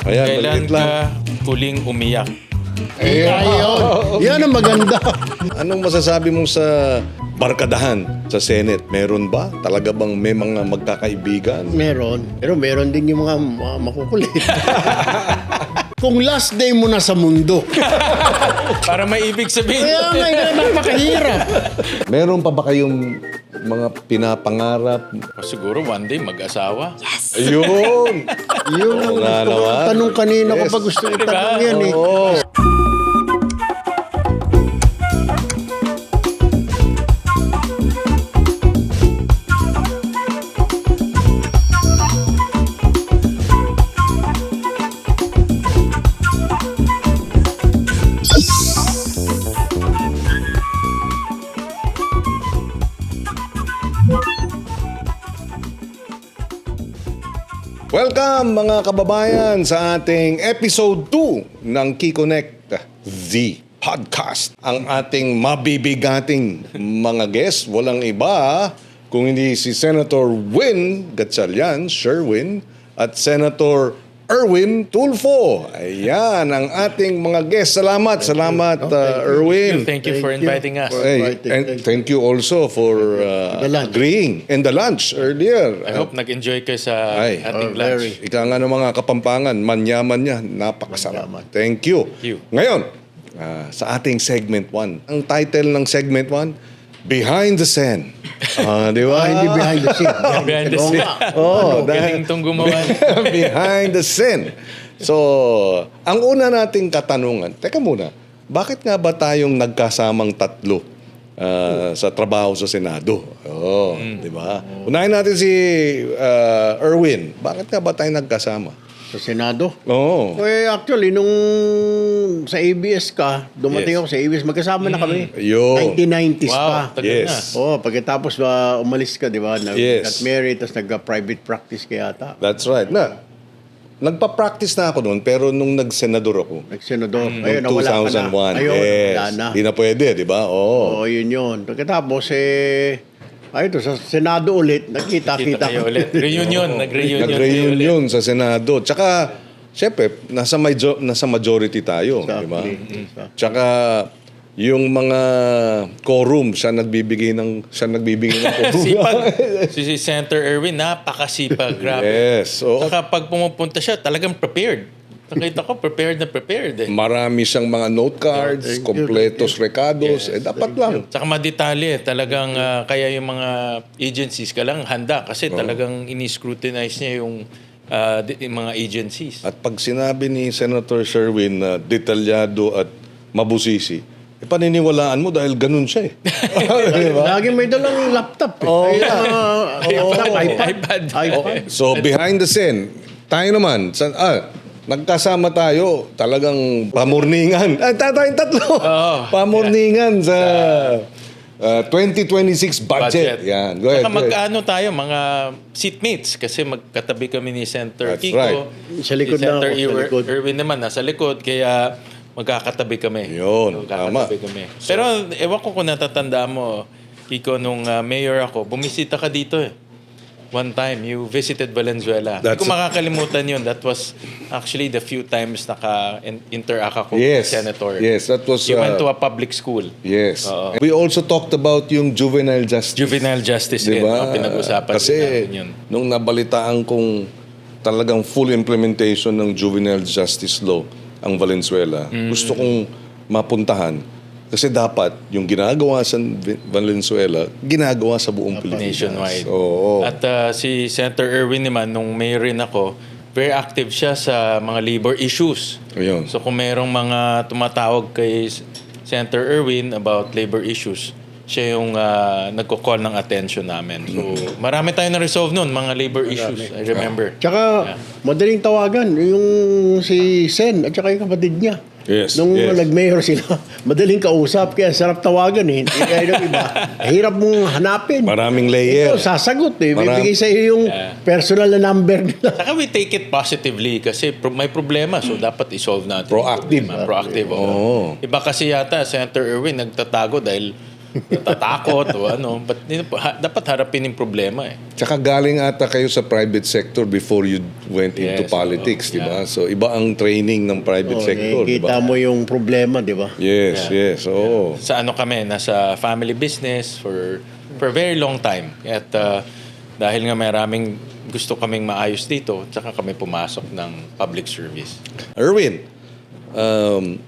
Ayan, Kailan maliit lang. ka huling umiyak? Ayun. Yan ang maganda. Anong masasabi mo sa barkadahan sa Senate? Meron ba? Talaga bang may mga magkakaibigan? Meron. Pero meron din yung mga makukulit. Kung last day mo na sa mundo, Para may ibig sabihin. kaya nga napakahirap. Meron pa ba kayong mga pinapangarap? O siguro one day mag-asawa. Ayun! Yun ang Oo nga gusto ko. naman. Tanong kanina Yes. kapag gusto Diba? itanong yan eh. Oo. Welcome mga kababayan sa ating episode 2 ng KeyConnect, the podcast. Ang ating mabibigating mga guest, walang iba kung hindi si Senator Win Gatchalian, Sherwin, at Senator Erwin Tulfo. Ayan ang ating mga guest. Salamat, Erwin. Thank you for inviting us. Hey, and thank you also for The lunch. agreeing. And the lunch earlier. I hope nag-enjoy kayo sa Ay. ating lunch. very. Ika nga ng mga Kapampangan, manyaman niya, napakasarap. Thank you. you. Ngayon, sa ating segment 1. Ang title ng segment 1, Behind the Scene. Di ba? Hindi behind the scene. Behind the scene. Oo, Galing tong gumawa. Behind the scene. So, ang una nating katanungan, teka muna, bakit nga ba tayong nagkasamang tatlo sa trabaho sa Senado? Di ba? Unahin natin si Erwin. Bakit nga ba tayo nagkasama? Sa Senado. Oo. Eh, actually, nung sa ABS ka, dumating Yes. ako sa ABS, magkasama na kami. Ayun. 1990s Wow, pa. tagal Yes. na. Oo, pagkatapos umalis ka, di ba? Yes. Got married, tapos nagka-private practice ka yata. That's right. Nagpa-practice na ako noon, pero nung nag-senador ako, Nag-senador. noong Ayun, nawala ka na. 2001. Ayun, Yes. wala na. Di na pwede, di ba? Oo. Oo, yun. Pagkatapos, ito, sa Senado ulit, Kita nagkita-kita kayo ulit. Reunion. Nag-reunion. kayo ulit. Nag-reunion sa Senado. Tsaka, syempre, nasa majority tayo, di ba? Tsaka, yung mga quorum, siya nagbibigay ng quorum. Sipag. Si Senator Erwin, napakasipag. Grabe. Yes. Oo. Saka pag pumupunta siya, talagang prepared. Nakita ko, prepared eh. Marami siyang mga note cards, Thank you, kompletos recados. Dapat lang. Saka madetalye, talagang kaya yung mga agencies ka lang handa kasi talagang ini-scrutinize niya yung mga agencies. At pag sinabi ni Senator Sherwin na detalyado at mabusisi, paniniwalaan mo dahil ganun siya eh. Diba? Lagi may dalang laptop eh. Oo. iPad. So behind the scene, tayo naman, nagkasama tayo, talagang pamurningan. Tayong tatlo. Pamurningan sa 2026 budget. Yan, go ahead. Saka go ahead. magkaano tayo, mga seatmates kasi magkatabi kami ni Senator That's Kiko. right. Sa likod si Senator na ako, sa likod. Erwin naman nasa likod, kaya magkakatabi kami. Yun, Magkakatabi tama. kami. Pero ewan ko kung natatanda mo, Kiko, nung mayor ako, bumisita ka dito eh. One time, you visited Valenzuela. Hindi That's ko makakalimutan yun. That was actually the few times naka-interact ako Yes. with Senator. Yes, that was... You went to a public school. Yes. Oo. We also talked about yung juvenile justice. Juvenile justice din. Diba? Pinag-usapan Kasi din natin yun. nung nabalitaan kong talagang full implementation ng juvenile justice law ang Valenzuela, gusto kong mapuntahan. Kasi dapat yung ginagawa sa Valenzuela, ginagawa sa buong Pilipinas. Nationwide. Oo. At si Senator Erwin naman, nung mayor rin ako, very active siya sa mga labor issues. Ayun. So kung merong mga tumatawag kay Senator Erwin about labor issues, siya yung nagko-call ng attention namin. So marami tayong na-resolve nun, mga labor issues. I remember. Tsaka, madaling tawagan. Yung si Sen at saka yung kapatid niya. Yes, Nung yes. nag-mayor sila, madaling kausap. Kaya sarap tawagan eh. Hindi kaya ng iba. Hirap mong hanapin. Maraming layer. Ito, sasagot eh. Marami- Bibigay sa iyo yung personal na number nila. Saka we take it positively kasi may problema. So dapat i-solve natin. Proactive. Proactive. Oo. Iba kasi yata, Senator Erwin nagtatago dahil natatakot o ano. But dapat harapin yung problema eh. Tsaka galing ata kayo sa private sector before you went into Yes, politics, oo. di ba? So, iba ang training ng private sector, di Kita ba? mo yung problema, di ba? Yes, yes, oo. Sa ano kami, nasa family business for a very long time. At dahil nga maraming gusto kaming maayos dito, tsaka kami pumasok ng public service. Erwin,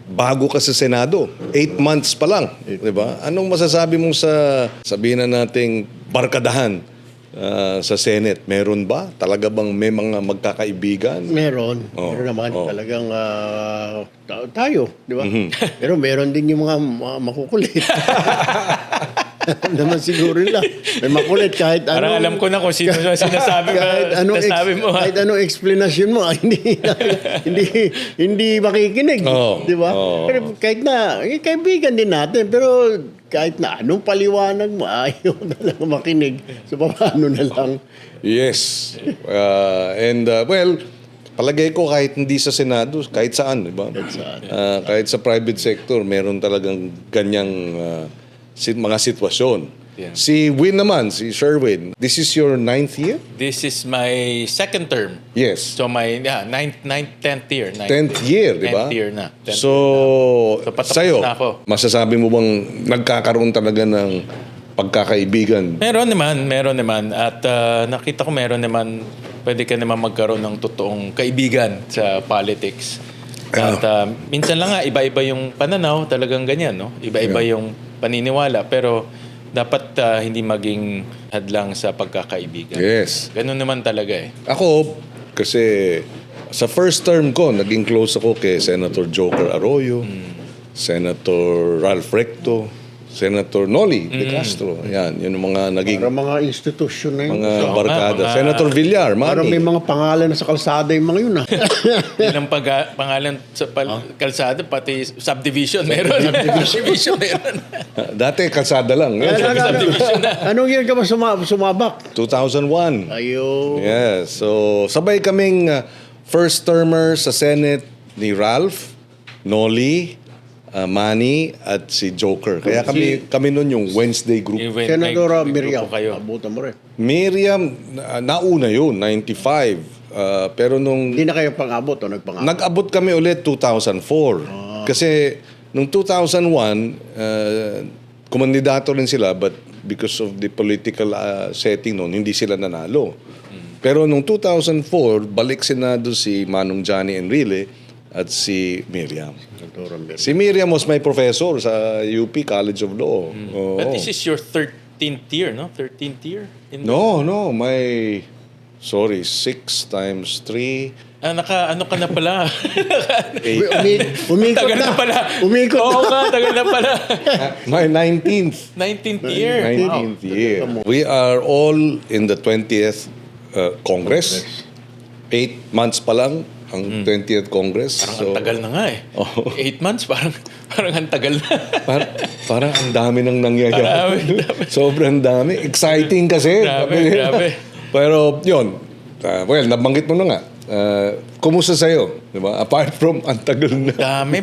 bago ka sa Senado, 8 months pa lang, di ba? Anong masasabi mo sa, sabihin na nating barkadahan sa Senate? Meron ba? Talaga bang may mga magkakaibigan? Meron. Meron naman talagang tayo, di ba? Pero meron din yung mga makukulit. Naman siguro nila. May makulit kahit ano. Parang alam ko na kung sino sinasabi mo. Kahit anong explanation mo, hindi makikinig. Oo. Di ba? Oo. Pero kahit na, kaibigan din natin. Pero kahit na anong paliwanag mo, ayaw na lang makinig. So, paano na lang? Yes. Well, palagay ko kahit hindi sa Senado, kahit saan, di ba? Kahit saan. Kahit sa private sector, meron talagang ganyang mga sitwasyon. Yeah. Si Win naman, si Sherwin, this is your 9th year? This is my second term. Yes. So my 10th year. 10th year, di ba? 10th year na. 10th So, So, patapos sa'yo, na ako. masasabi mo bang nagkakaroon talaga ng pagkakaibigan? Meron naman. At nakita ko meron naman, pwede ka naman magkaroon ng totoong kaibigan sa politics. At minsan lang nga, iba-iba yung pananaw, talagang ganyan, no? Iba-iba yung paniniwala, pero dapat hindi maging hadlang sa pagkakaibigan. Yes. Ganun naman talaga eh. Ako, kasi sa first term ko, naging close ako kay Senator Joker Arroyo, Senator Ralph Recto, Senator Noli De Castro. Yan, yun yung mga naging Para mga institusyon na yun. mga barkada. Senator Villar, Para may Manny. mga pangalan na sa kalsada yung mga yun. Ilang pangalan sa kalsada, pati subdivision meron. Subdivision meron. Dati, kalsada lang. Subdivision na. Anong year ka ba sumabak? 2001. Ayun. Yes. So, sabay kaming first termer sa Senate ni Ralph, Noli, Manny, at si Joker. Kaya kami nun yung Wednesday group. Senadora May Miriam, grupo kayo. abutan mo rin. Miriam, nauna yun, 95. Pero nung Hindi na kayo pang-abot o nagpang-abot? nag-abot kami ulit 2004. Kasi nung 2001, kumandidato rin sila, but because of the political setting noon, hindi sila nanalo. Pero nung 2004, balik Senado si Manong Johnny Enrile at si Miriam. Si Miriam was my professor sa UP College of Law. Oo. But this is your 13th year, no? 13th year? No, sorry, 6 times 3. Ano ka na pala? Umikot Tagal na pala. Umikot Oo na. nga, tagal na pala. My 19th. 19th year. 19th year. We are all in the 20th Congress. 8 months pa lang ang 20th Congress. Parang ang tagal na nga eh. 8 months, parang ang tagal na. Parang ang dami nang nangyayari. Sobrang dami. Exciting kasi. Grabe. Pero yun, well, nabanggit mo na nga. Kumusta sa'yo? Diba? Apart from ang tagal na. Dami.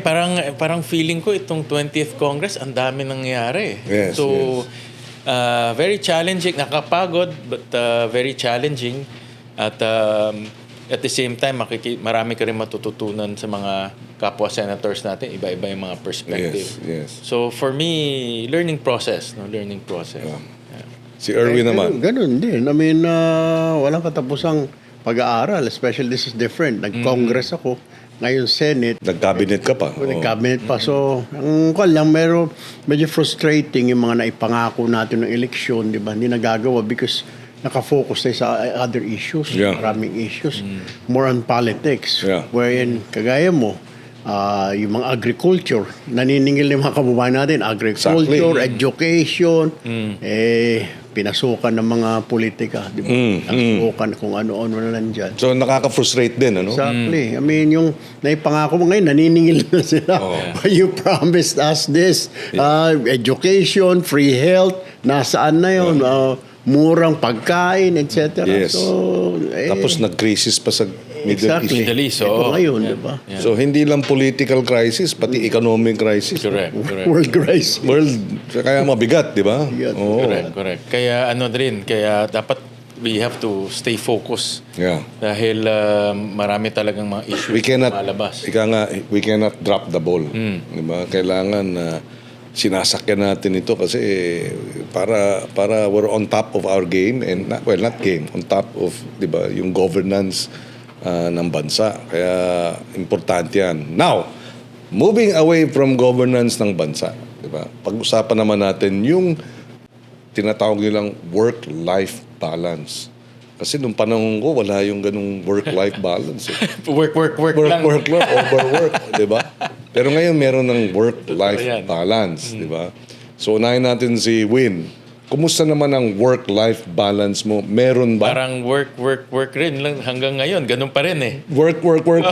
Parang feeling ko itong 20th Congress, ang dami nangyayari. Yes, So, very challenging. Nakapagod, but very challenging. At the same time, marami ka rin matututunan sa mga kapwa senators natin. Iba-iba yung mga perspective. Yes. So, for me, learning process. Learning process. Yeah. Si Erwin naman. Ganun din. I mean, walang katapusang pag-aaral. Especially this is different. Nag-Congress ako. Ngayon, Senate. Nag-cabinet ka pa. Nag-cabinet pa. So, ang lang, medyo frustrating yung mga naipangako natin ng eleksyon, di ba? Hindi nagagawa because nakafocus tayo sa other issues. Yeah. Maraming issues. More on politics. Yeah. Wherein, kagaya mo, yung mga agriculture, naniningil yung mga kababayan natin, agriculture, education, pinasukan ng mga politika, di ba? Pinasukan kung ano-ano na nandyan. So, nakaka-frustrate din, ano? Exactly. I mean, yung naipangako mo ngayon, naniningil na sila. You promised us this. Education, free health, nasaan na yun? Murang pagkain, etc. Yes. So, Tapos nag-crisis pa sa Exactly. Middle East, Ito oo. ngayon, Yan. di ba? Yan. So hindi lang political crisis, pati economic crisis. Correct. World crisis. World, kaya mabigat, di ba? Mabigat. Oo. Correct. Kaya kaya dapat we have to stay focused. Yeah. Dahil marami talagang mga issues We cannot, na malabas. ika nga, we cannot drop the ball. Di ba? Kailangan sinasakyan natin ito kasi para we're on top of our game and not game, on top of, di ba, yung governance ng bansa. Kaya importante yan. Now, moving away from governance ng bansa, di ba? Pag-usapan naman natin yung tinatawag nilang work-life balance. Kasi nung panahon ko, wala yung ganung work-life balance. Work lang. Work, overwork, di ba? Pero ngayon, meron ng work-life Totoo yan. balance, di ba? So, unahin natin si Win. Kumusta naman ang work-life balance mo? Meron ba? Parang work rin lang hanggang ngayon. Ganun pa rin eh. Work pa rin.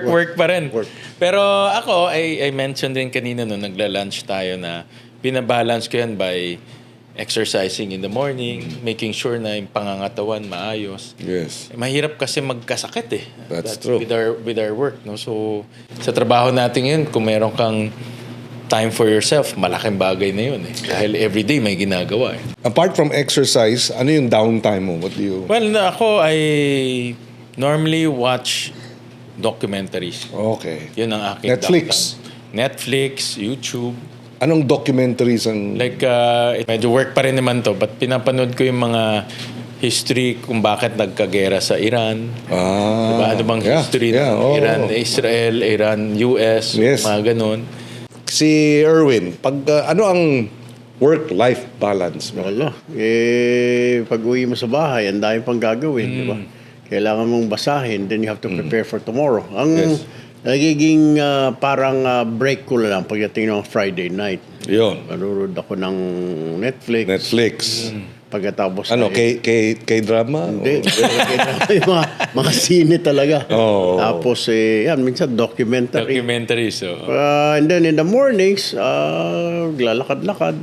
work pa rin. Pero ako, I mentioned din kanina nung nagla-lunch tayo na binabalance ko yan by exercising in the morning, making sure na yung pangangatawan maayos. Yes. Mahirap kasi magkasakit eh. That's true. With our work, no? So, sa trabaho natin yun, kung meron kang time for yourself, malaking bagay na yun eh. Dahil everyday may ginagawa eh. Apart from exercise, ano yung downtime mo? What do you... Well, ako, I normally watch documentaries. Okay. Yun ang aking Netflix? downtime. Netflix, YouTube. Anong documentaries ang... Like, medyo work pa rin naman to, but pinapanood ko yung mga history kung bakit nagkagera sa Iran. Diba? Ano bang history ng Iran, Israel, Iran, US, Yes. mga ganun. Si Erwin, ano ang work-life balance mo? Wala. Pag uwi mo sa bahay, ang dami pang gagawin, di ba? Kailangan mong basahin, then you have to prepare for tomorrow. Ang Yes. nagiging parang break ko lang pagdating ng Friday night. Yun. Manunod ako ng Netflix. Netflix. Pagkatapos Ano, ay- K-drama? Hindi. Yung mga sine talaga. Oo. Tapos, yan, minsan documentary. Documentaries, so. And then in the mornings, lalakad-lakad.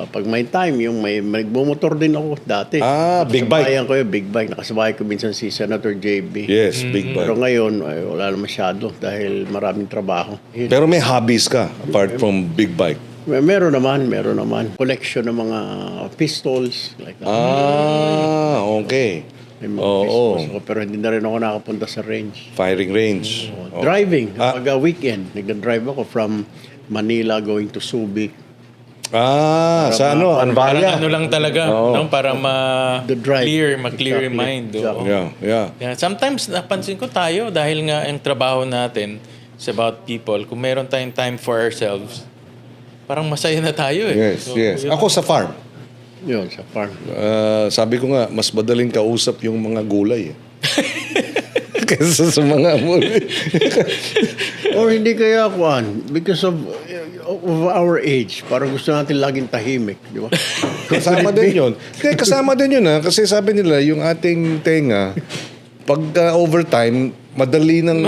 Pag may time, yung may nagbumotor din ako dati. Big bike. Nakasabayan ko yung big bike. Nakasabay ko minsan si Senator JB. Yes, big Pero bike. ngayon, ay, wala na masyado dahil maraming trabaho. Pero may hobbies ka apart from big bike? Meron naman. Collection ng mga pistols. Like that. Okay. May mga Oo. pistols ako, pero hindi na rin ako nakapunta sa range. Firing range. Oh. Driving. Pag weekend, nag-drive ako from Manila going to Subic. Sa ano? Parang Anvalya. ano lang talaga, no? Para The drive. ma-clear yung Exactly. mind. Oo. Exactly. Yeah, sometimes napansin ko tayo dahil nga ang trabaho natin is about people. Kung meron tayong time for ourselves, parang masaya na tayo eh. Yes, yes. Ako sa farm. Yun, sa farm. Sabi ko nga, mas madaling kausap yung mga gulay. Kaysa sa mga Or hindi kaya kuan because of our age. Parang gusto natin laging tahimik, di ba? Kasama din yun. Kaya kasama din yun kasi sabi nila, yung ating tenga, pag overtime, madali nang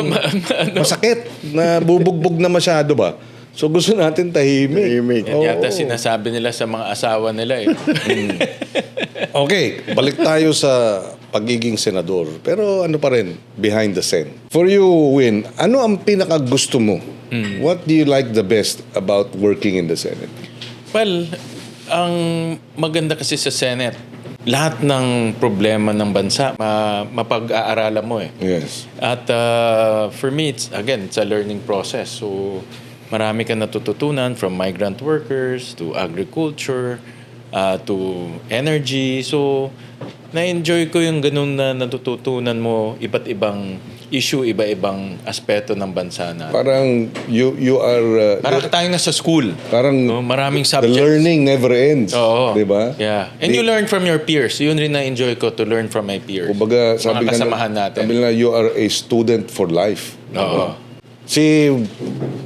masakit, na bubugbog na masyado ba? So gusto natin tahimik. Yan yata sinasabi nila sa mga asawa nila eh. Okay, balik tayo sa pagiging senador. Pero ano pa rin, behind the scene. For you, Win, ano ang pinakagusto mo? What do you like the best about working in the Senate? Well, ang maganda kasi sa Senate, lahat ng problema ng bansa, mapag-aaralan mo eh. Yes. At for me, it's a learning process. So, marami ka natututunan from migrant workers to agriculture to energy. So, na-enjoy ko yung ganun na natututunan mo iba't ibang issue, iba-ibang aspeto ng bansa natin. Parang you are... Parang tayo na sa school. parang No, maraming the subjects. learning never ends. Oo. Di ba? Yeah. And you learn from your peers. Yun rin na-enjoy ko, to learn from my peers. Kumbaga, Mga kasamahan natin. sabi na, you are a student for life. Oo. Si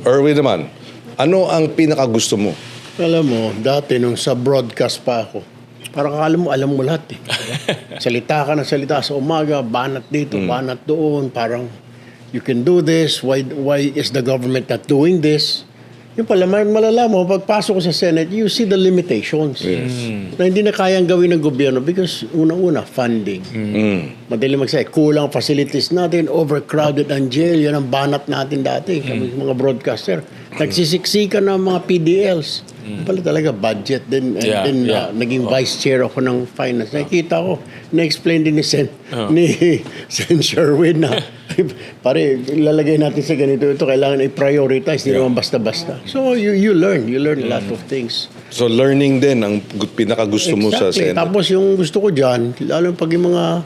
Erwin naman, ano ang pinakagusto mo? Alam mo, dati nung sa broadcast pa ako, parang alam mo lahat eh. Salita ka ng salita sa umaga, banat dito, banat doon, parang you can do this, why is the government not doing this? Yung pala, malala mo, pagpasok ko sa Senate, you see the limitations. Na hindi na kayang gawin ng gobyerno because unang-una, funding. Madali magsabi, kulang facilities natin, overcrowded ang jail, yan ang banat natin dati, kami mga broadcaster. Nagsisiksikan ng mga PDLs. Pala talaga, budget din. And then, naging vice chair ako ng finance. Nakikita ko, na-explain din ni Sen Sherwin na, pare, ilalagay natin sa ganito, ito kailangan i-prioritize, hindi naman basta-basta. So, you learn a lot of things. So learning din ang pinakagusto mo sa Senate. Tapos yung gusto ko dyan, lalo pag yung mga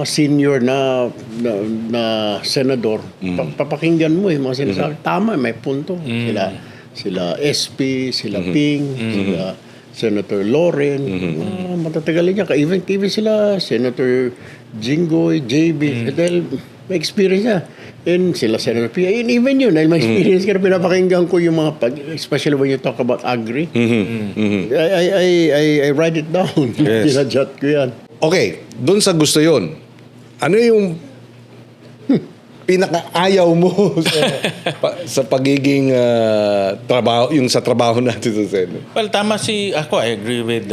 senior na senador, papakinggan mo yung mga sinasabi. Tama, may punto. Sila SP, sila Ping, sila Senator Loren, matatagal niya. Even sila Senator Jinggoy, JB, dahil may experience niya. And sila Senator Pia, and even yun, dahil may experience ka na pinapakinggan ko yung mga, especially when you talk about agri, I write it down. Yes. Pinajot ko yan. Okay, doon sa gusto yon. Ano yung pinakaayaw mo sa pagiging trabaho, yung sa trabaho natin sa Senate? Well, tama ako, I agree with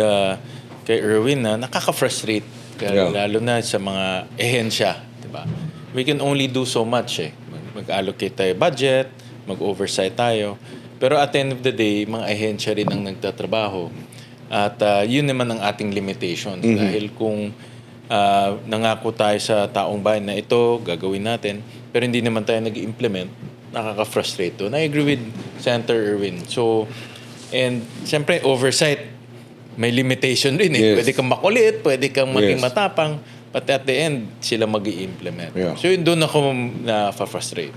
kay Erwin na nakaka-frustrate. Lalo na sa mga ehensya, diba? We can only do so much Mag-allocate tayo budget, mag-oversight tayo. Pero at the end of the day, mga ahensya rin ang nagtatrabaho. At yun naman ang ating limitations. Dahil kung nangako tayo sa taong bayan na ito, gagawin natin, pero hindi naman tayo nag-implement, nakaka-frustrate to. And I agree with Senator Erwin. So, and siyempre, oversight, may limitation rin Yes. Pwede kang makulit, pwede kang maging matapang, but at the end, sila mag-i-implement. Yeah. So, yun doon ako na-frustrate.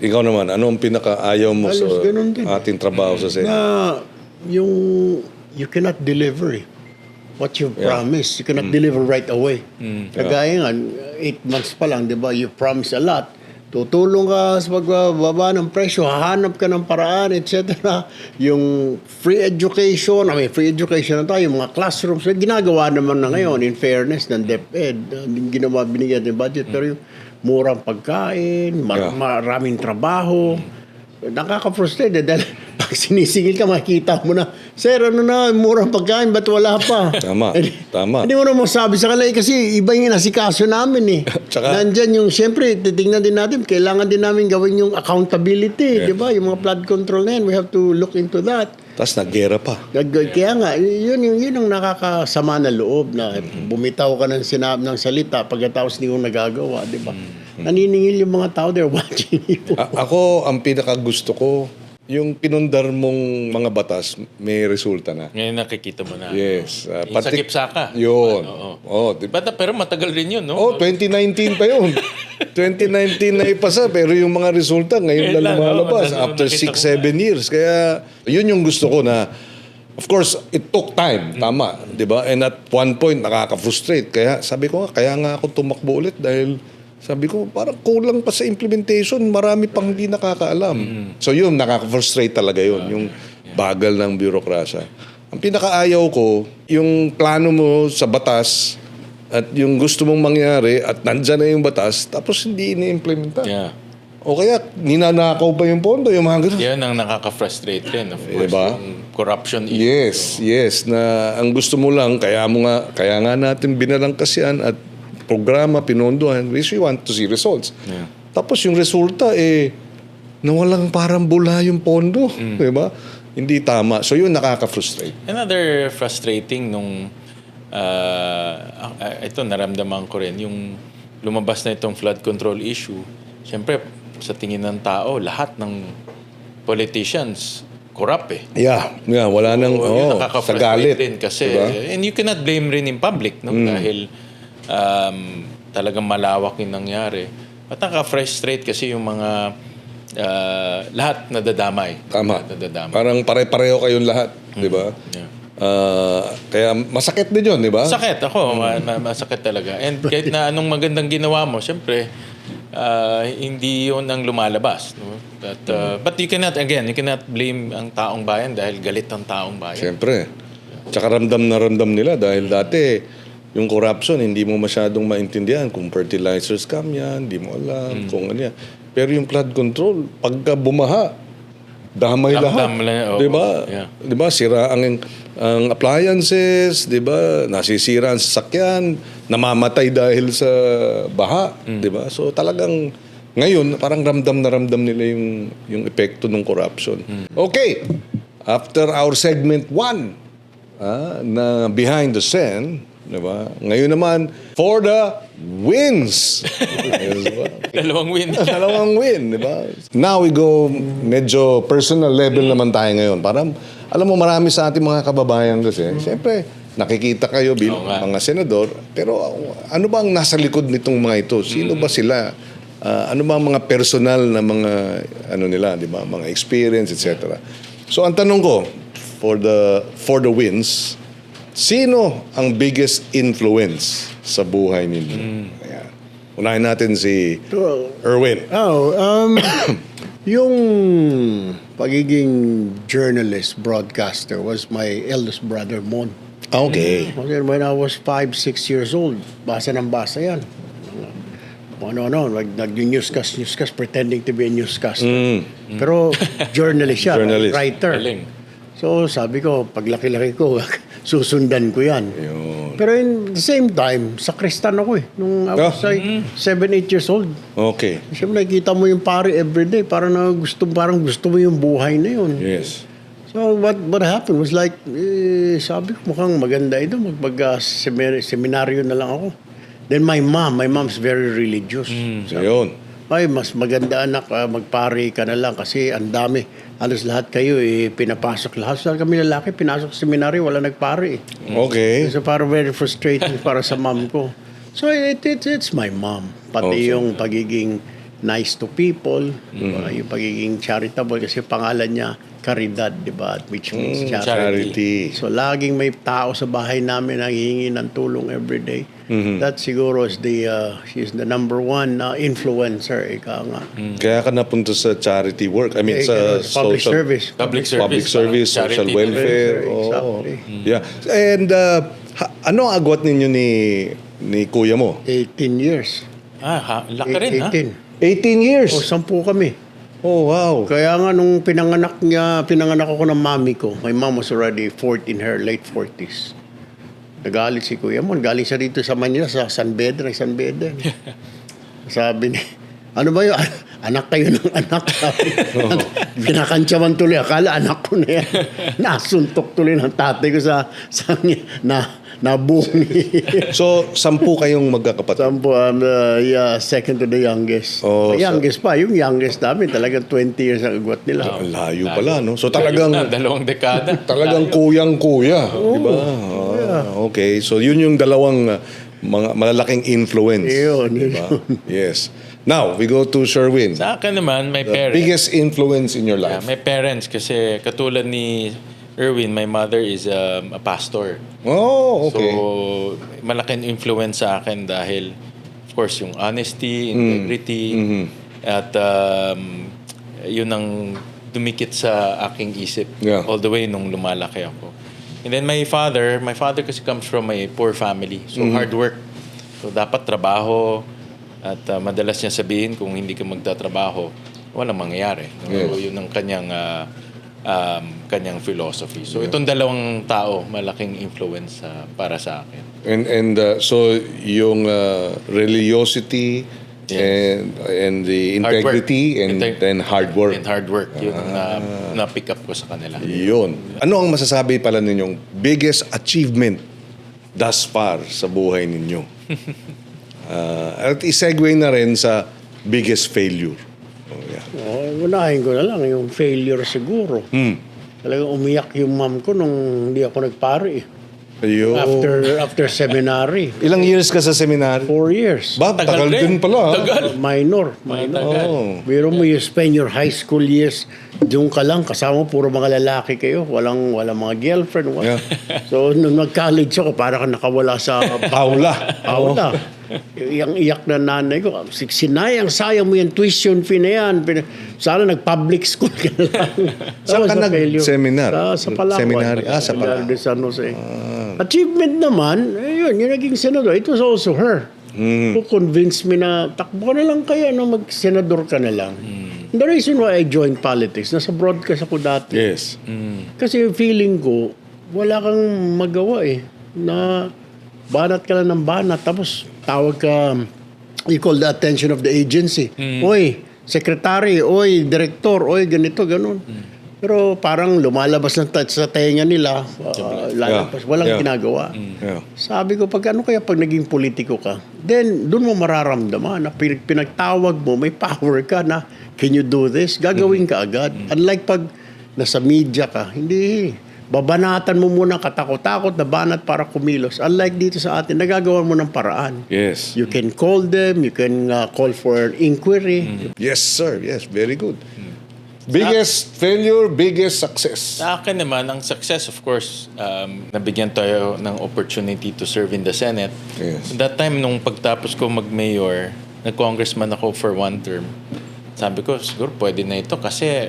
Ikaw naman, ano ang pinakaayaw mo sa Halos ganun din. ating trabaho sa Senate? Na yung you cannot deliver what you promise. You cannot deliver right away. Kagaya nga, 8 months pa lang, di ba? You promise a lot. Tutulong ka sa pagbaba ng presyo, hahanap ka ng paraan, etc. Yung free education na tayo, yung mga classrooms, ginagawa naman na ngayon, in fairness, ng DepEd, binigyan ng budget, pero yung murang pagkain, maraming trabaho, nakaka-frustrate dahil pag sinisingil ka, makikita mo na, sir, murang pagkain, ba't wala pa? Tama. Hindi mo na masabi sa kanila, kasi iba yung nasikaso namin Tsaka, nandyan yung, siyempre, titingnan din natin, kailangan din namin gawin yung accountability, di ba? Yung mga flood control na yan, we have to look into that. tapos naggera pa. Kaya nga, yun ang nakakasama na loob na bumitaw ka ng salita pagkatapos hindi mo nagagawa, di ba? Naniningil yung mga tao, they're watching you. Ako, ang pinakagusto ko, yung pinundar mong mga batas, may resulta na. Ngayon nakikita mo na. Yes. Yung sa Kipsaka. Yun. Oo. Pero matagal rin yun, no? 2019 pa yun. 2019 na ipasa, pero yung mga resulta ngayon lang lumalabas after 6-7 years. Kaya yun yung gusto ko na, of course, it took time. Tama. Di ba? And at one point, nakaka-frustrate. Kaya sabi ko kaya nga ako tumakbo ulit dahil sabi ko, parang kulang pa sa implementation. Marami pang hindi nakakaalam. So yun, nakaka-frustrate talaga yun. Yung bagal ng bureaucracia. Ang pinakaayaw ko, yung plano mo sa batas at yung gusto mong mangyari at nandyan na yung batas, tapos hindi ini-implementa. Yeah. O kaya, ninanakaw pa yung pondo, yung mga ganun. Yan ang nakaka-frustrate rin, of course. Diba? Yung corruption issue. Yes. Na ang gusto mo lang, kaya nga natin binalangkas yan at programa, pinondohan, we want to see results. Yeah. Tapos yung resulta, nawalang parang bula yung pondo. Diba? Hindi tama. So yun, nakaka-frustrate. Another frustrating nung ito naramdaman ko rin yung lumabas na itong flood control issue. Siyempre sa tingin ng tao lahat ng politicians corrupt Yeah, wala nang yun sa nakaka-frustrate galit. din kasi Diba? and you cannot blame rin in public no dahil talagang malawak yung nangyari. At nakaka-frustrate kasi yung mga lahat nadadamay. Tama. Nadadamay. Parang pare-pareho kayong lahat. Diba? Yeah. Kaya masakit din yun, diba? Sakit ako, masakit talaga. And kahit na anong magandang ginawa mo, siyempre, hindi yun ang lumalabas. No? But you cannot blame ang taong bayan dahil galit ang taong bayan. Siyempre. Tsaka ramdam nila dahil dati yung corruption, hindi mo masyadong maintindihan kung fertilizer scam yan, hindi mo alam kung ano yan. Pero yung flood control, pagka bumaha, damay lahat. Oo. 'Di ba? Yeah. 'Di ba? Sira ang appliances, 'di ba? Nasisira ang sasakyan, namamatay dahil sa baha, 'di ba? So talagang ngayon parang ramdam na ramdam nila yung epekto ng corruption. Okay. After our segment 1, na behind the scene, 'di ba? Ngayon naman for the wins. Dalawang win. Dalawang win, di ba? Now we go medyo personal level naman tayo ngayon. Parang, alam mo, marami sa ating mga kababayan kasi, siyempre, nakikita kayo bilang mga senador, pero ano ba ang nasa likod nitong mga ito? Sino ba sila? Ano ba ang mga personal na mga, ano nila, di ba? Mga experience, etc. So, ang tanong ko, for the wins, sino ang biggest influence sa buhay ninyo? Ayan. Unahin natin si Erwin. Yung pagiging journalist, broadcaster was my eldest brother, Mon. Okay. Kasi when I was 5, 6 years old, basa ng basa yan. Nag-newscast, pretending to be a newscaster. Pero journalist siya, Journalist. writer. Galing. So sabi ko, pag laki-laki ko, susundan ko yan. Yun. Pero in the same time, sakristan ako eh. Nung I was like 7, 8 years old. Okay. Siyempre nakikita mo yung pare everyday. Parang gusto mo yung buhay na yun. Yes. So what happened was like, sabi ko mukhang maganda ito. Seminaryo na lang ako. Then my mom's very religious. Ayun. Ay, mas maganda anak, magpare ka na lang kasi ang dami. Halos lahat kayo, pinapasok lahat. So kami lalaki, pinasok sa seminary, wala nagpare. Okay. So parang very frustrating para sa mom ko. So it's my mom. Pati yung pagiging nice to people, diba? Yung pagiging charitable kasi pangalan niya Caridad, di ba? Which means Charity. So laging may tao sa bahay namin na hihingi ng tulong everyday. That siguro is she's the number one influencer, ika nga. Kaya ka napunta sa charity work. I mean, sa public service. Public service. Public service, social Charity. welfare. Exactly. Yeah. And ano ang agwat ninyo ni kuya mo? 18 years. Laki rin, ha? 18. 18 years. O, 10 kami. Oh, wow. Kaya nga nung pinanganak ako ng mami ko, my mom was already in her late 40s. Nagalit si Kuya Mon. Galing siya dito sa Manila, sa San Pedro. Sabi ni, ano ba yun? Anak kayo ng anak. Pinakantsawan tuloy. Akala anak ko na yan. Nasuntok tuloy ng tatay ko sa nabungi. So, 10 kayong magkakapatid? Second to the youngest. Oh, The youngest pa. Yung youngest namin, talagang 20 years ang agwat nila. Ang layo pala, no? So, talagang... Dalawang dekada. Talagang kuyang-kuya. Diba? Okay. So, yun yung dalawang mga malalaking influence. Yun. Yes. Now, we go to Sherwin. Sa akin naman, my parents. Biggest influence in your life. My parents, kasi katulad ni Erwin, my mother is a pastor. Oh, okay. So, malaking influence sa akin dahil, of course, yung honesty, integrity, at yun ang dumikit sa aking isip all the way nung lumalaki ako. And then my father kasi comes from a poor family. So, hard work. So, dapat trabaho. At madalas niya sabihin, kung hindi ka magtatrabaho, walang mangyayari. So, yun ang kanyang philosophy. So, itong dalawang tao, malaking influence para sa akin. And so, yung religiosity and the integrity and then hard work. And hard work. Yun ang na-pick up ko sa kanila. Yun. Ano ang masasabi pala ninyong biggest achievement thus far sa buhay ninyo? At i-segue na rin sa biggest failure. Unahin ko na lang yung failure siguro. Talagang umiyak yung mom ko nung hindi ako nagpare. Ayun. After seminary. Ilang years ka sa seminary? 4 years. Ba, tagal din pala. Minor. Pero mo, you spend your high school years, doon ka lang, kasama puro mga lalaki kayo, walang mga girlfriend. So, nung nag-college ako, parang nakawala sa Aula. Iyak na nanay ko. Sinayang, sayang mo yung tuition fee na yan. Sana nag-public school ka na lang. Saan ka nag-seminar? Sa Palawan. Seminary? Sa Palawan. De San Jose. Achievement naman, yun, yung naging senador. It was also her. Who convinced me na takbo ka na lang kaya, mag-senador ka na lang. The reason why I joined politics, nasa broadcast ako dati. Yes. Kasi yung feeling ko, wala kang magawa na banat ka lang ng banat, tapos tawag ka, you call the attention of the agency. Oy, secretary, oy, director, oy, ganito, ganun. Pero parang lumalabas lang sa tenga nila, lalabas, walang ginagawa. Yeah. Sabi ko, pag naging politiko ka, then doon mo mararamdaman na pinagtawag mo, may power ka na, can you do this? Gagawin ka agad. Unlike pag nasa media ka, hindi, babanatan mo muna katakot-takot na banat para kumilos. Unlike dito sa atin, nagagawa mo ng paraan. Yes. You can call them, you can call for an inquiry. Yes, sir. Yes, very good. Biggest failure, biggest success. Sa akin naman, ang success, of course, nabigyan tayo ng opportunity to serve in the Senate. Yes. That time, nung pagtapos ko mag-mayor, nag-congressman ako for 1 term. Sabi ko, siguro pwede na ito kasi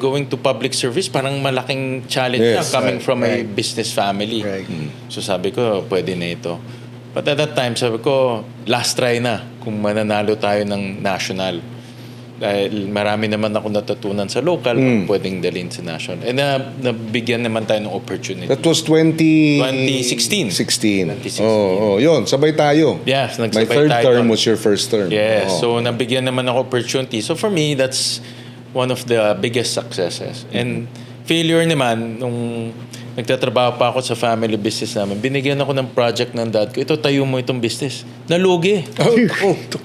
going to public service, parang malaking challenge na coming from a business family. Right. So sabi ko, pwede na ito. But at that time, sabi ko, last try na kung mananalo tayo ng national. Dahil marami naman ako natutunan sa local, pwedeng dalhin sa national. And nabigyan naman tayo ng opportunity. That was 2016. 16. Oh, yun. Sabay tayo. Yes, My nagsabay third tayo. term was your first term. Yes, so nabigyan naman ako opportunity. So for me, that's one of the biggest successes. And failure naman, nung nagtatrabaho pa ako sa family business namin, binigyan ako ng project ng dad ko, ito, tayo mo itong business. Nalugi.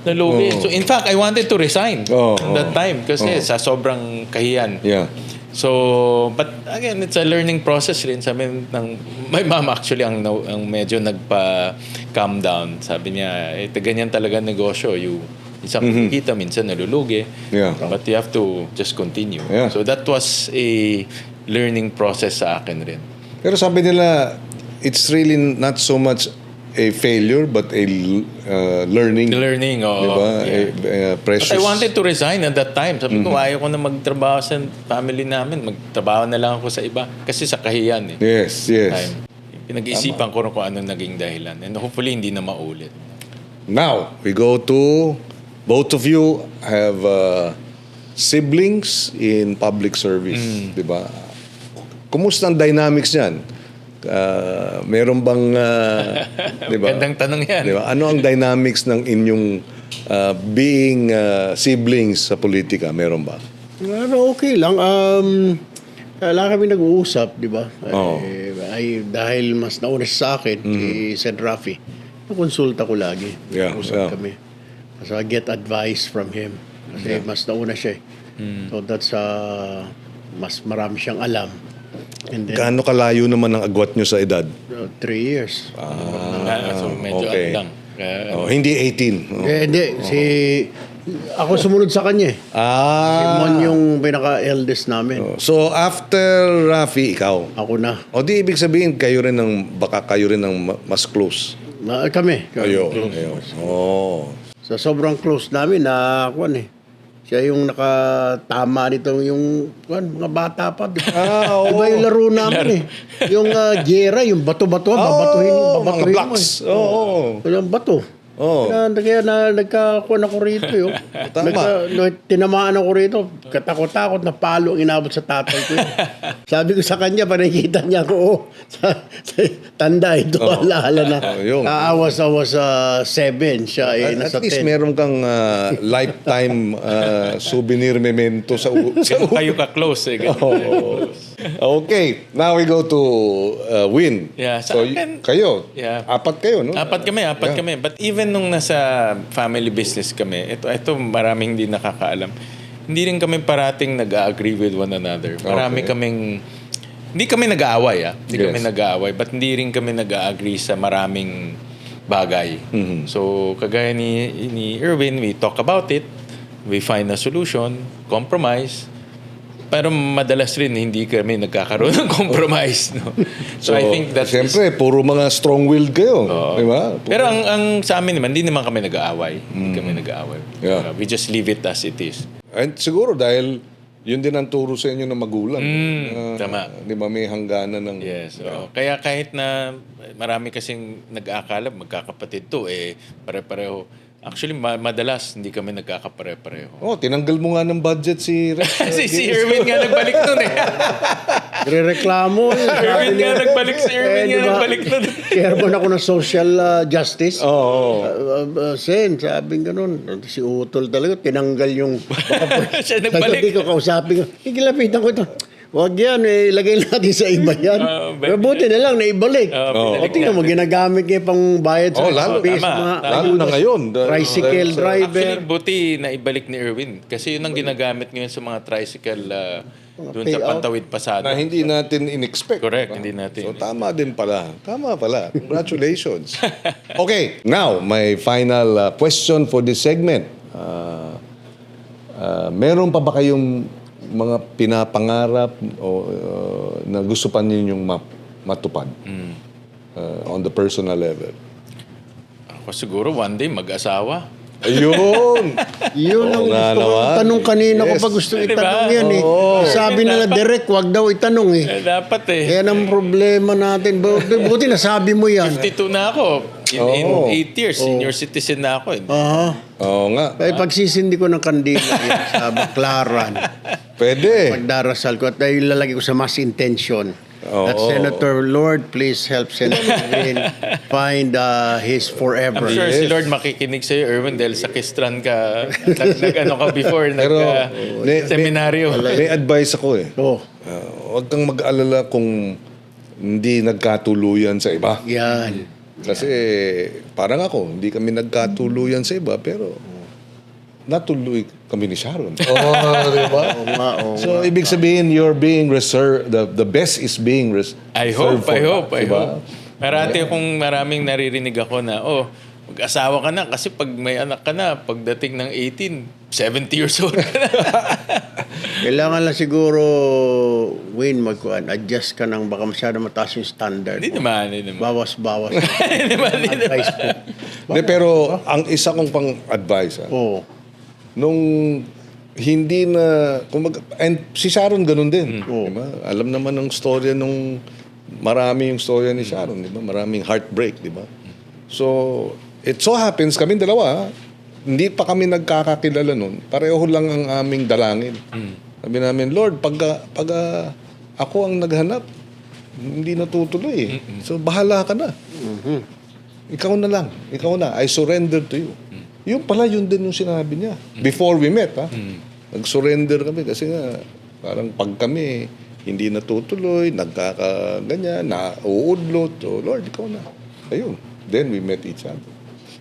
Nalugi. So in fact, I wanted to resign that time kasi sa sobrang kahiyan. Yeah. So, but again, it's a learning process rin. Sabi ng my mom actually ang medyo nagpa-calm down. Sabi niya, ganyan talaga negosyo. Minsan kumikita, minsan nalulugi. Yeah. But you have to just continue. Yeah. So that was a learning process sa akin rin. Pero sabi nila, it's really not so much a failure but a learning. Learning, oo. Diba? Yeah. Precious. But I wanted to resign at that time. Sabi ko, ayaw ko na magtrabaho sa family namin. Magtrabaho na lang ako sa iba. Kasi sa kahiyan eh. Yes, yes. Time. Pinag-isipan ko kung ano naging dahilan. And hopefully, hindi na maulit. Now, we go to, both of you have siblings in public service. Diba? Kumusta ang dynamics niyan? Meron bang, diba? Gandang tanong yan. Diba? Ano ang dynamics ng inyong being siblings sa politika? Meron ba? Okay lang. Lagi kami nag-uusap, di ba? Dahil mas nauna siya sa akin, si Sen. Rafi, nakonsulta ko lagi. Yeah, Usap kami. So I get advice from him. Kasi mas nauna siya. So that's, mas marami siyang alam. And then, Gaano kalayo naman ang agwat nyo sa edad? 3 years. So medyo okay. lang. Hindi 18. Hindi, ako sumunod sa kanya eh. Si Mon yung pinaka-eldest namin. So after Rafi, ikaw? Ako na. O di ibig sabihin, baka kayo rin ng mas close. Kami. Ayun. Oh. So sobrang close namin na siya yung nakatama nito yung mga bata pa. Iba yung laro namin eh. Yung gera, yung bato-batuhan, babatuhin mga blocks. mo eh. Yung bato. Kaya nagkakuha ako rito yun. Tama. Tinamaan ako rito. Katakot-takot na palo ang inabot sa tatay ko. Sabi ko sa kanya, nakikita niya ako, tanda ito, alaala na. Aawas-awas sa 7, siya At nasa least 10. meron kang lifetime souvenir memento sa Kayo ka-close eh. Okay, now we go to Win. Yeah, sa So akin- kayo, Yeah. apat kayo, no? Apat kami. But even nung nasa family business kami, ito maraming hindi nakakaalam. Hindi rin kami parating nag-agree with one another. Marami kaming, hindi kami nag-aaway Hindi kami nag-aaway. But hindi rin kami nag-agree sa maraming bagay. So, kagaya ni Erwin, we talk about it. We find a solution, compromise. Pero madalas rin hindi kami nagkakaroon ng compromise, no. So I think that siyempre, puro mga strong-willed kayo, di ba? Pero ang sa amin naman, hindi naman kami nag-aaway. Hindi kami nag-aaway. Yeah. We just leave it as it is. And siguro dahil yun din ang turo sa inyo ng magulang. Tama. Di ba may hangganan ng... Yes. Kaya kahit na marami kasing nag-aakala, magkakapatid to, pare-pareho. Actually, madalas hindi kami nagkakapare-pareho. Oh, tinanggal mo nga ng budget si Rex. si Erwin nga nagbalik nun eh. Rereklamo. Erwin nga nagbalik nun. Chairman ako ng social justice. Oo. Sen, sabi ganun. Si Utol talaga, tinanggal yung... Siya nagbalik. Sabi ko, kausapin ko, ikilapitan ko ito. Huwag yan, ilagay natin sa iba yan. Mabuti na lang, naibalik. O tingnan mo, ginagamit niya pang bayad sa lalo, base, tama. mga Lalo na ngayon. tricycle driver. Actually, buti naibalik ni Erwin. Kasi yun ang ginagamit ngayon sa mga tricycle doon sa payout. Pantawid Pasada. Na hindi natin in-expect. Correct, hindi natin. So, tama din pala. Tama pala. Congratulations. Okay, now, my final question for this segment. Meron pa ba kayong mga pinapangarap o na gusto pa ninyong matupad on the personal level? Ako siguro one day mag-asawa. Ayun! Yun ang Oo nga gusto ko. naman. Tanong kanina ko Yes. pa gusto Diba? itanong yan eh. Oo. Sabi nila, direct, wag daw itanong eh. Dapat eh. Yan ang problema natin. Buti nasabi mo yan. 52 na ako. In Oo. 8 years, senior citizen na ako eh. Aha. Oo nga. Ay, pagsisindi ko ng kandila yan sa baklaran. Pwede. Pagdarasal ko at ay lalagay ko sa mass intention. Oo. That Senator, Lord, please help Senator Win find his forever. I'm sure si Lord makikinig sa'yo, Erwin, dahil sa Kistran ka, nag-ano ka before, Pero, seminaryo. May advice ako eh. Oh, Huwag kang mag-alala kung hindi nagkatuluyan sa iba. yan. Kasi parang ako, hindi kami nagkatuluyan sa iba, pero natuloy kami ni Sharon. Oo, di ba? Oo nga, oo. So, ibig sabihin, you're being reserved, the best is being I hope. Diba? Maraming naririnig ako na, mag-asawa ka na kasi pag may anak ka na, pagdating ng 18, 70 years old ka na. Kailangan lang siguro, Win, adjust ka ng baka masyado mataas yung standard. Hindi naman. Bawas-bawas. Hindi naman. Advice po. Hindi, pero ang isa kong pang-advice, Oo. nung hindi na, and si Sharon ganun din. Oo. Diba? Alam naman ang storya nung, marami yung storya ni Sharon, diba? Maraming heartbreak, diba? So, it so happens, kaming dalawa, hindi pa kami nagkakakilala nun. Pareho lang ang aming dalangin. Sabi namin, Lord, pag ako ang naghanap, hindi natutuloy eh. So, bahala ka na. Ikaw na lang. Ikaw na. I surrender to you. Yung pala, yun din yung sinabi niya. Before we met, nag-surrender kami kasi nga, parang pag kami hindi natutuloy, nagkakaganyan, nauudlot, so Lord, ikaw na. Ayun. Then we met each other.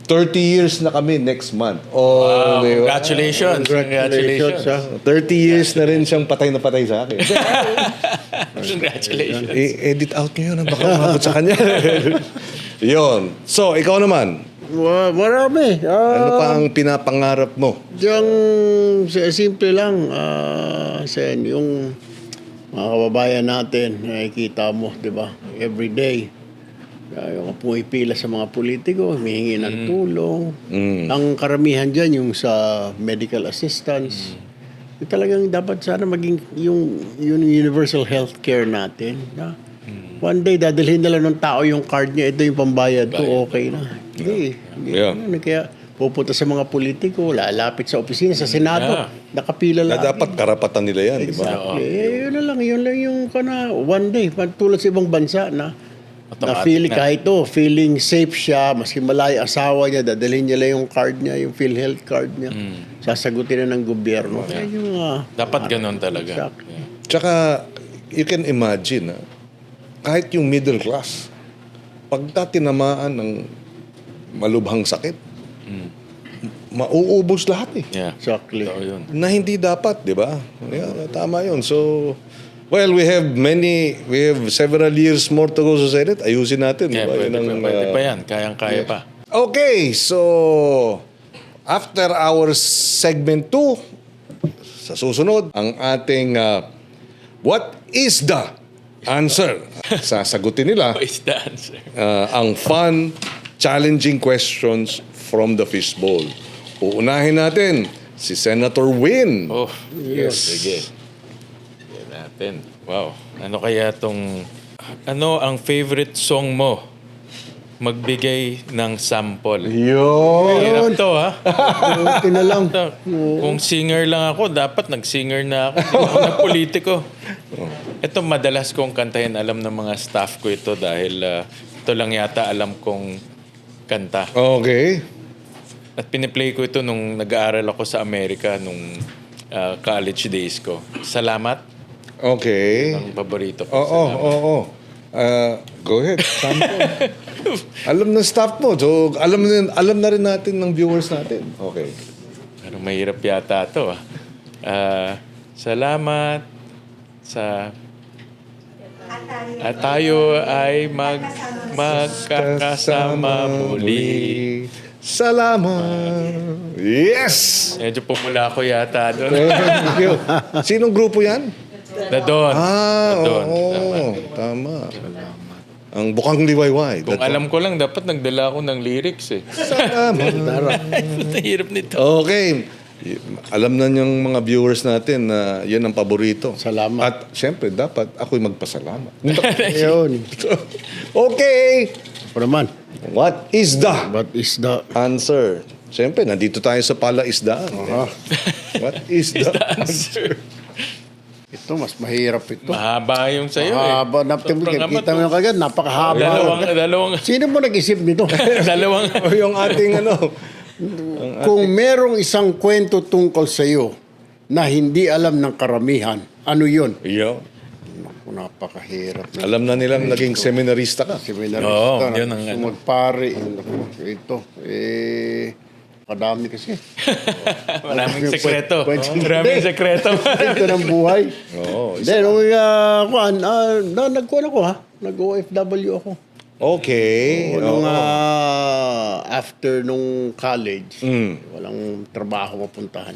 30 years na kami next month. Wow, Diba? congratulations. 30 years na rin siyang patay na patay sa akin. Congratulations. Edit out nyo yun. Baka umabot sa kanya. Yun. So, ikaw naman. Marami. Ano pa ang pinapangarap mo? Yung simple lang, Sen, yung mga kababayan natin, nakikita mo, di ba? Every day, yung pumipila sa mga politiko, humihingi ng tulong. Ang karamihan dyan, yung sa medical assistance. Yung talagang dapat sana maging yung universal health care natin. Na? One day, dadalhin nila ng tao yung card niya, ito yung pambayad ko, okay na. Hindi. Yeah. Kaya pupunta sa mga politiko, lalapit sa opisina, sa Senado, nakapila Na lang. dapat karapatan nila yan, di ba? Exactly. Yun lang yung one day, tulad sa ibang bansa na feeling na. kahit feeling safe siya, maski malayo asawa niya, dadalhin niya lang yung card niya, yung PhilHealth card niya, sasagutin na ng gobyerno. Kaya yung, Dapat ganun talaga. Exactly. Tsaka, you can imagine, kahit yung middle class, pagka tinamaan ng malubhang sakit, mauubos lahat eh. Yeah. Exactly. Totoo yun. Na hindi dapat, di ba? Yeah, tama yun. So, well, we have several years more to go sa Senate. Ayusin natin, di Yeah, ba? pwede pa yan. Kayang-kaya pa. Okay, so after our segment 2, sa susunod, ang ating what is the answer? Sasagutin nila What is the answer? ang fun, challenging questions from the fishbowl. Uunahin natin si Senator Win. Oh, yes. Sige. Yan natin. Wow. Ano kaya tong... Ano ang favorite song mo magbigay ng sample. Yun. Hirap to, ha? Buti na lang. Ito, kung singer lang ako, dapat nag-singer na ako. Hindi ako na politiko. Ito, madalas kong kantahin. Alam ng mga staff ko ito dahil ito lang yata alam kong kanta. Okay. At piniplay ko ito nung nag-aaral ako sa Amerika nung college days ko. Salamat. Okay. Ang paborito ko. Oo. Go ahead. Sample. Alam ng staff mo. So, alam na rin natin ng viewers natin. Okay. Pero mahirap yata ito. Salamat sa... At tayo ay magkakasama muli. Salamat. Yes! Medyo pumula ko yata doon. Thank you. Sinong grupo yan? Dadon. Dadon. Oo. Tama. Ang bukang liwayway. Kung alam ko lang, dapat nagdala ako ng lyrics eh. Salamat. Hirap nito. Okay. Alam na yung mga viewers natin na yan ang paborito. Salamat. At syempre, dapat ako'y magpasalamat. Ayun. Okay. Ano naman? What is the What is the... answer? Siyempre, nandito tayo sa palaisdaan. What is the answer? Ito, mas mahirap ito. Mahaba yung sa'yo eh. Mahaba. Kita mo yung kagad, napakahaba. Dalawang, Sino mo nag-isip nito? dalawang, O yung ating Kung merong isang kwento tungkol sa iyo na hindi alam ng karamihan, ano yun? Yo. Napakahirap na. Alam na nilang naging seminarista ka. Seminarista. Oo, yun ang ano. Magpare. Ito. Kadami kasi. maraming sekreto. Kwento- Maraming sekreto. Ito ng buhay. Oo. Then, nag-kuhan ako ha. Nag-OFW ako. Okay. Nung Oo. after nung college, walang trabaho mapuntahan.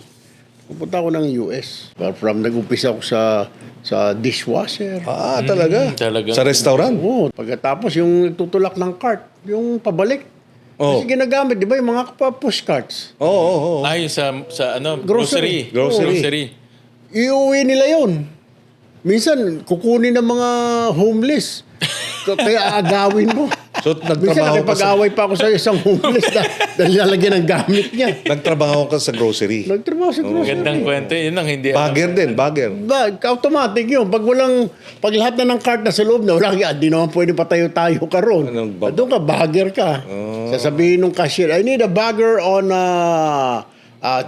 Pupunta ako ng US. From nag-umpisa ako sa dishwasher. Talaga? Talaga. Sa restaurant? Oo. Pagkatapos yung tutulak ng cart, yung pabalik. Oh. Kasi ginagamit, di ba, yung mga push carts. Oo. Ay, sa ano, Grocery. Grocery. Iuwi nila yon. Minsan, kukunin ng mga homeless. Kaya agawin mo. So, Minsan, nagtrabaho ka sa, nakipag-away pa ako sa isang homeless dahil lalagyan ng gamit niya. nagtrabaho ka sa grocery. Nagtrabaho sa grocery. Gandang kwento. Yun ang hindi alam. Bagger din, bagger. Automatic yun. Pag lahat na ng cart na sa loob na, wala ka, di naman pwede patayo-tayo ka ron. Anong Doon ka, bagger ka. Sasabihin ng cashier, I need a bagger on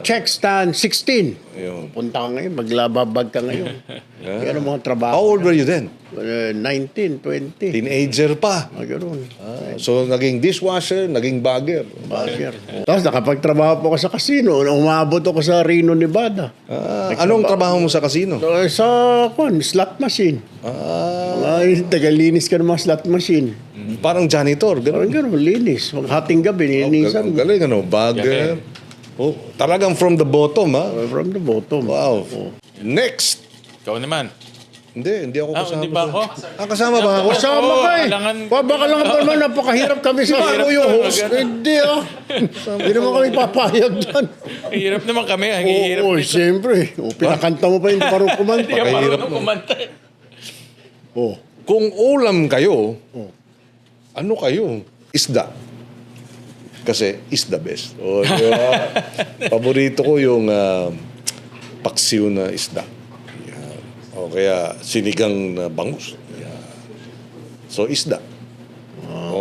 check stand 16. Ayun. Punta ka ngayon, maglababag ka ngayon. Yan ang mga How trabaho. old were you then? 19, 20. Teenager pa. Ganun. So, naging dishwasher, naging bagger. Bagger. Tapos nakapagtrabaho po ako sa casino. Umabot ako sa Reno, Nevada. Anong trabaho mo sa casino? Sa slot machine. Tagalinis ka ng mga slot machine. Parang janitor. Parang Ganun. gano'n, linis. Hating gabi, nilinisan. Ang galing, ano? Bagger. Oh, talagang from the bottom, ha? From the bottom. Wow. Next. Ikaw naman. Hindi ako kasama. Hindi ba ako? Kasama ba ako? Kasama Oo, ka eh. kailangan- Baka lang pa naman, napakahirap kami sa ako yung host. Hindi Hindi naman kami papayag dyan. Hirap naman kami. Ang hirap. Oo, siyempre. Pinakanta mo pa yung parang kumanta. Hindi ka Pakahirap marunong kumanta. Oh. Kung ulam kayo, ano kayo? Isda. Kasi is the best. O, di ba? Paborito ko yung paksiw na isda. Yan. O kaya sinigang na bangus. Yan. So isda.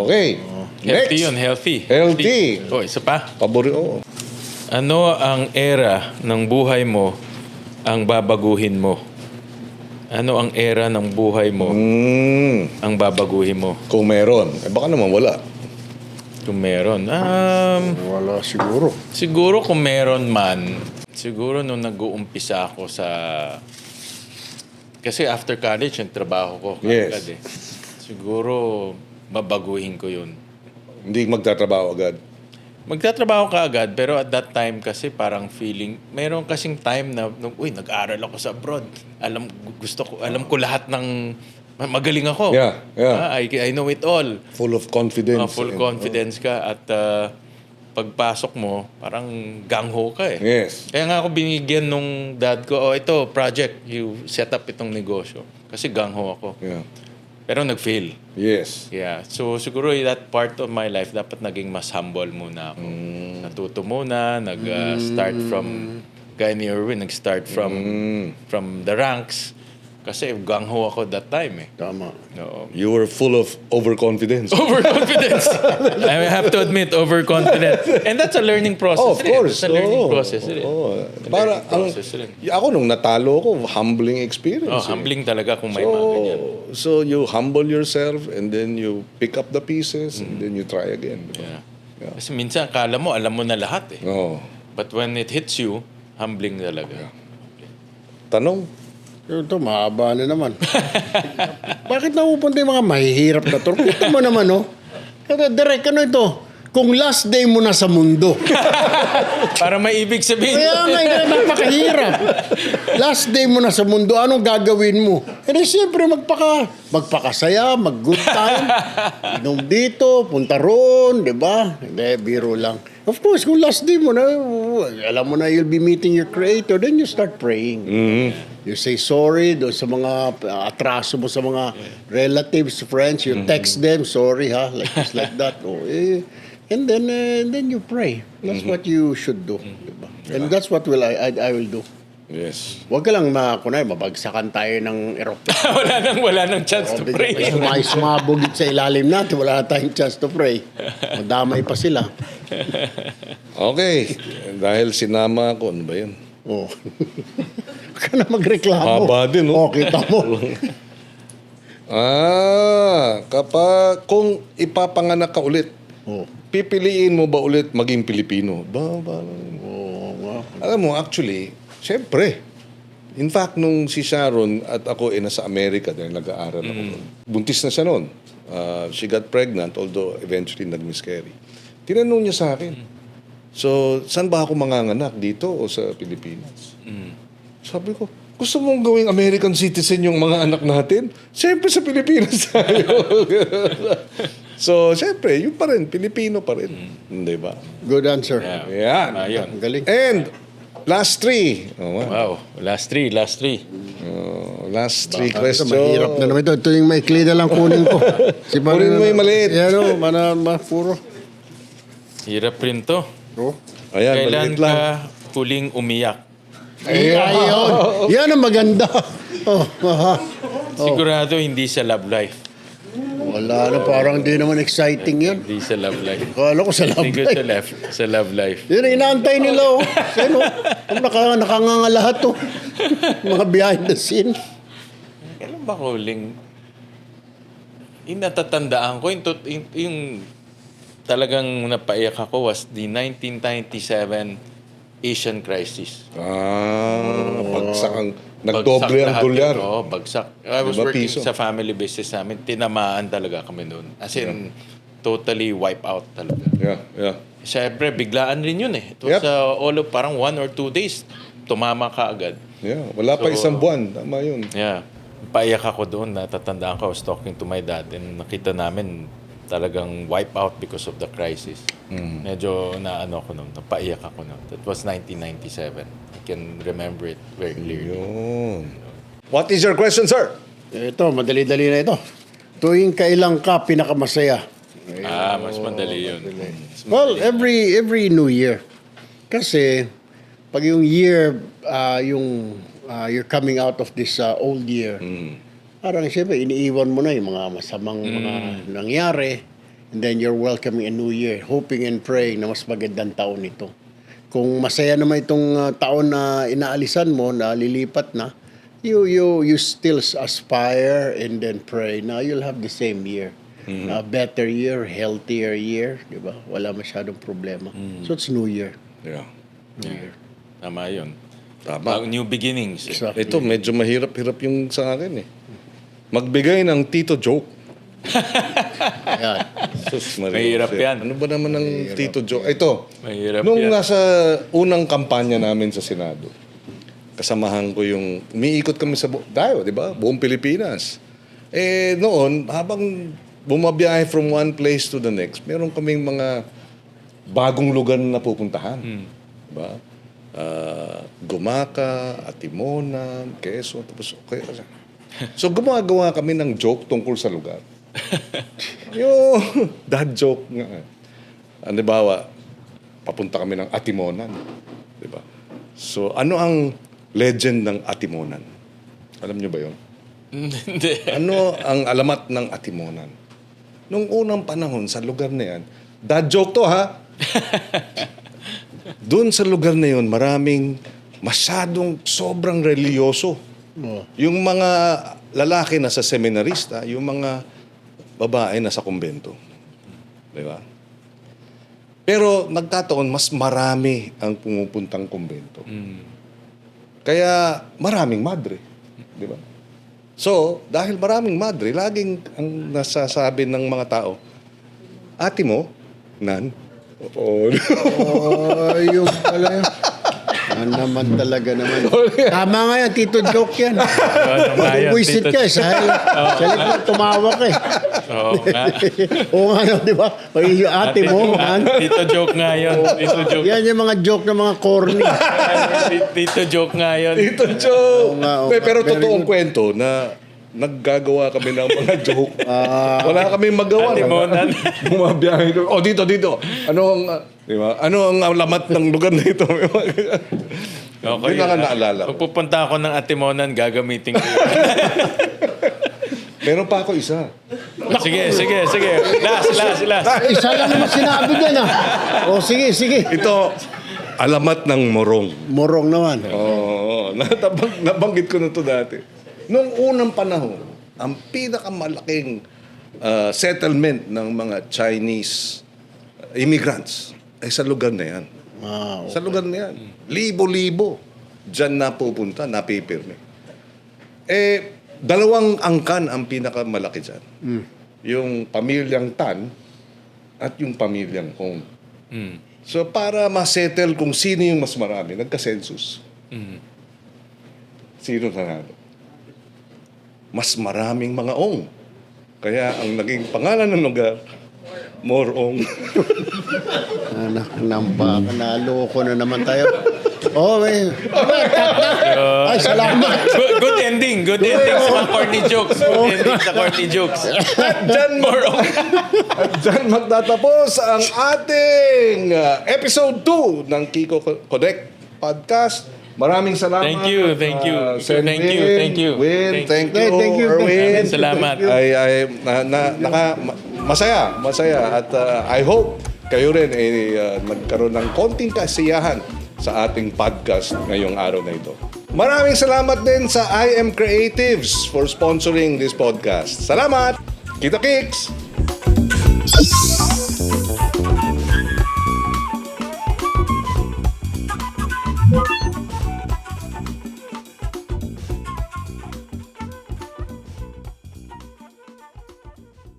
Okay. Healthy Next. yun, healthy. Healthy. Oh, isa pa. Paborito. Ano ang era ng buhay mo ang babaguhin mo? Ano ang era ng buhay mo ang babaguhin mo? Kung meron. Baka naman wala. Kung meron. Wala siguro. Siguro kung meron man, siguro nung nag-uumpisa ako sa... Kasi after college, nagtrabaho ko Yes. agad eh. Siguro, babaguhin ko yun. Hindi magtatrabaho agad. Magtatrabaho ka agad, pero at that time kasi parang feeling, mayroon kasing time na, nag-aral ako sa abroad. Alam ko lahat ng, magaling ako. Yeah. I know it all. Full of confidence. Full confidence ka at pagpasok mo, parang gangho ka eh. Yes. Kaya nga ako binigyan nung dad ko, ito, project, you set up itong negosyo. Kasi gangho ako. Yeah. Pero nag-fail. Yes. Yeah. So siguro that part of my life dapat naging mas humble muna ako. Natuto muna, nag-start from gaya ni Erwin, nag-start from the ranks kasi gang-ho ako that time eh. Tama. No. You were full of overconfidence. Overconfidence. I have to admit, overconfident. And that's a learning process. Oh, of course. It's a learning process. Para ako nung natalo ko, humbling experience. Oh, humbling talaga kung may mga ganyan. So you humble yourself and then you pick up the pieces and then you try again. Yeah. Kasi minsan akala mo, alam mo na lahat eh. Oh. But when it hits you, humbling talaga. Tanong? Ito, mahaba na naman. Bakit napupunta yung mga mahihirap na to? Kita mo naman, no? Direk, ano ito? Kung last day mo na sa mundo. Para may ibig sabihin. Kaya nga, napakahirap. Last day mo na sa mundo, anong gagawin mo? Eh, siyempre, magpakasaya, mag-good time. Inom dito, punta roon, di ba? Hindi, biro lang. Of course, kung last day mo na, alam mo na you'll be meeting your Creator, then you start praying. You say sorry doon sa mga atraso mo sa mga relatives, friends. You text them, sorry ha, like this, like that. And then you pray. That's what you should do. Diba? And that's what I will do. Yes. Huwag ka lang mabagsakan tayo ng eroplano. wala nang chance to pray. Sumabog sa ilalim natin, wala na tayong chance to pray. Madamay pa sila. Okay. Dahil sinama ako, ano ba yun? Oh. Huwag ka na magreklamo. Haba din, no? Oh, kita mo. Kung ipapanganak ka ulit, pipiliin mo ba ulit maging Pilipino? Alam mo, actually, syempre, in fact, nung si Sharon at ako nasa Amerika dahil nag-aaral ako doon, buntis na siya noon. She got pregnant, although eventually nag-miscarry. Tinanong niya sa akin, so, saan ba ako manganganak? Dito o sa Pilipinas? Sabi ko, gusto mong gawing American citizen yung mga anak natin? Siyempre sa Pilipinas tayo. So, siyempre, yun pa rin, Pilipino pa rin. Di ba? Good answer. Yan. Ayun. Galing. And, last three. Wow. Last three. Last three questions. Mahirap na naman ito. Ito yung maikli na lang kunin ko. Kunin mo yung maliit. Yan o, puro. Hirap rin to. Ayan, Kailan maliit lang. ka huling umiyak? Ayun. Yan ang maganda. Sigurado hindi sa love life. Wala na, parang di naman exciting yan. Hindi sa love life. Kala ko sa love Hindi ko life. sa love life. Yun ang inaantay nila, oh. Sino? Nakanganga lahat, oh. Mga behind the scene. Kailan ba huling? Yung natatandaan ko, yung talagang napaiyak ako was the 1997 Asian crisis. Bagsak ang nagdoble ang dolyar. Oo, bagsak. I was Diba, working piso? sa family business namin. Tinamaan talaga kami noon. As in, totally wipe out talaga. Yeah. Siyempre, biglaan rin yun eh. It was all of parang 1 or 2 days. Tumama ka agad. Yeah. Wala pa isang buwan. Tama yun. Yeah. Paiyak ako doon. Natatandaan ko. I was talking to my dad and nakita namin talagang wipe out because of the crisis. Medyo ko noon. Napaiyak ako noon. That was 1997. I can remember it very clearly. Yun. What is your question, sir? Ito, madali-dali na ito. Tuwing kailan ka pinakamasaya? Mas madali yun. Well, every New Year. Kasi, pag yung year, you're coming out of this old year, parang siyempre, iniiwan mo na yung mga masamang mga nangyari. And then you're welcoming a new year, hoping and praying na mas magandang taon ito. Kung masaya naman itong taon na inaalisan mo, na lilipat na, you still aspire and then pray na you'll have the same year. A better year, healthier year, di ba? Wala masyadong problema. So it's New Year. Yeah. New Year. Tama yun. Tama. New beginnings. Exactly. Ito, medyo mahirap-hirap yung sa akin eh. Magbigay ng tito joke. Ayan. Sus, Maria. Mahirap yan. Ano ba naman ang tito joke? Ito, Mahirap nung yan. nasa unang kampanya namin sa Senado, kasamahan ko yung, umiikot kami sa tayo, di ba? Buong Pilipinas. Noon, habang bumabiyahe from one place to the next, meron kaming mga bagong lugar na pupuntahan. Diba? Gumaka, Atimonan, Quezon, tapos okay. So gumagawa kami ng joke tungkol sa lugar. Yung dad joke nga. Halimbawa, papunta kami ng Atimonan. Diba? So ano ang legend ng Atimonan? Alam nyo ba yun? Hindi. Ano ang alamat ng Atimonan? Nung unang panahon sa lugar na yan, dad joke to ha? Doon sa lugar na yun, maraming masyadong sobrang religyoso. Oh. Yung mga lalaki na sa seminarista, yung mga babae na sa kumbento. Di ba? Pero nagkataon, mas marami ang pumupuntang kumbento. Kaya maraming madre. Di ba? So, dahil maraming madre, laging ang nasasabi ng mga tao, ate mo, nan? Oo. Yung pala yun. Naman talaga naman. Tama nga yan, Tito Joke yan. Buwisit ka eh. Sa likod, tumawa ka eh. Oo nga. Oo nga, no, di ba? Yung ate mo, man. Tito joke nga yun. Tito joke. Yan yung mga joke ng mga corny. Tito joke nga yun. Ito, joke. Oo nga, oo Pero nga. Very totoong good. kwento na naggagawa kami ng mga joke. Wala kami magawa. Atimonan. Bumabiyahe doon. Oh, dito. Ano ang, di ba? Ano ang alamat ng lugar na ito? Okay. Hindi na nga naalala ko. Pag pupunta ako ng Atimonan, gagamitin ko. Meron pa ako isa. Sige. Last. Isa lang naman sinabi dyan ah. O sige. Ito, alamat ng morong. Morong naman. Oo. Nabanggit ko na to dati. Noong unang panahon, ang pinakamalaking settlement ng mga Chinese immigrants ay sa lugar na yan. Wow. Sa lugar na yan. Libo-libo. Diyan na pupunta, napipirme. Dalawang angkan ang pinakamalaki dyan. Yung pamilyang Tan at yung pamilyang Hong. So para ma-settle kung sino yung mas marami, nagka-census. Sino nanalo? Mas maraming mga Ong. Kaya ang naging pangalan ng lugar, Morong. Anak ng baka, naloko na naman tayo. Oh, eh. Ay, salamat. Good ending sa mga corny jokes. Good ending sa corny jokes. At dyan magtatapos ang ating episode 2 ng Kiko Connect podcast. Maraming salamat. Thank you. Sen Thank you. Win, Thank you. Win, thank you, Thank you. Erwin. Salamat. Masaya at I hope kayo rin nagkaroon ng konting kasiyahan sa ating podcast ngayong araw na ito. Maraming salamat din sa I Am Creatives for sponsoring this podcast. Salamat! Kita Kicks!